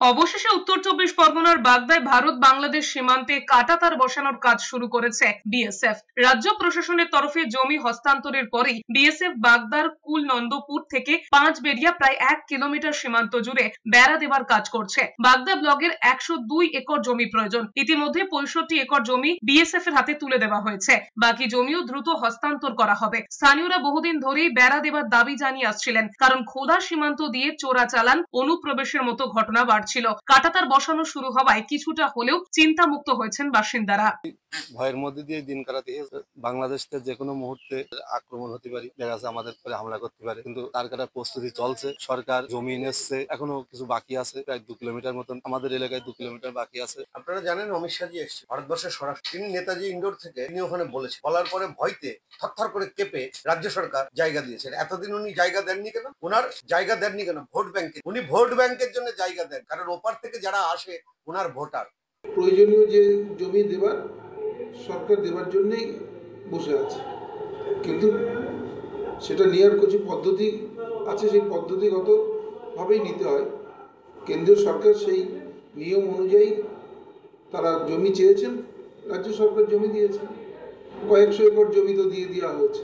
অবশেষে উত্তর চব্বিশ পরগনার বাগদায় ভারত বাংলাদেশ সীমান্তে কাঁটাতার বসানোর কাজ শুরু করেছে বিএসএফ। রাজ্য প্রশাসনের তরফে জমি হস্তান্তরের পরেই বিএসএফ বাগদার কুলনন্দপুর থেকে পাঁচবেড়িয়া প্রায় 1 কিলোমিটার সীমান্ত জুড়ে বেড়া দেবার কাজ করছে। বাগদা ব্লকের 102 একর জমি প্রয়োজন। ইতিমধ্যে 65 একর জমি বিএসএফ এর হাতে তুলে দেওয়া হয়েছে। বাকি জমিও দ্রুত হস্তান্তর করা হবে। স্থানীয়রা বহুদিন ধরেই বেড়া দেবার দাবি জানিয়ে আসছিলেন, কারণ খোলা সীমান্ত দিয়ে চোরাচালান, অনুপ্রবেশের মতো ঘটনা বাড়ছে। কাঁটাতার বসানো শুরু হওয়ায় কিছুটা হলেও চিন্তামুক্ত হয়েছেন বাসিন্দারা। ভয়ের মধ্যে দিয়ে দিন কাটাতে বাংলাদেশ থেকে যে কোনো মুহূর্তে আক্রমণ হতে পারে, দেখা যাচ্ছে আমাদের পরে হামলা করতে পারে, কিন্তু তার কাটার প্রস্তুতি চলছে। সরকার জমি নিচ্ছে, এখনো কিছু বাকি আছে, প্রায় 2 কিলোমিটার মতন আমাদের এলাকায় 2 কিলোমিটার বাকি আছে। আপনারা জানেন অমিত শাহজি এসছে ভারতবর্ষের স্বরাষ্ট্র, তিনি নেতাজি ইন্ডোর থেকে তিনি ওখানে বলেছে, বলার পরে ভয়তে থরথর করে কেঁপে রাজ্য সরকার জায়গা দিয়েছেন। এতদিন উনি জায়গা দেননি কেন? ওনার জায়গা দেননি কেন? ভোট ব্যাংকে উনি ভোট ব্যাংকের জন্য জায়গা দেন, কারণ ওপার থেকে যারা আসে ওনার ভোটার। প্রয়োজনীয় যে জমি দেবার সরকার দেবার জন্যই বসে আছে, কিন্তু সেটা নেওয়ার কিছু পদ্ধতি আছে, সেই পদ্ধতিগতভাবেই নিতে হয়। কেন্দ্রীয় সরকার সেই নিয়ম অনুযায়ী তারা জমি চেয়েছেন, রাজ্য সরকার জমি দিয়েছে, কয়েকশো একর জমি তো দিয়ে দেওয়া হয়েছে।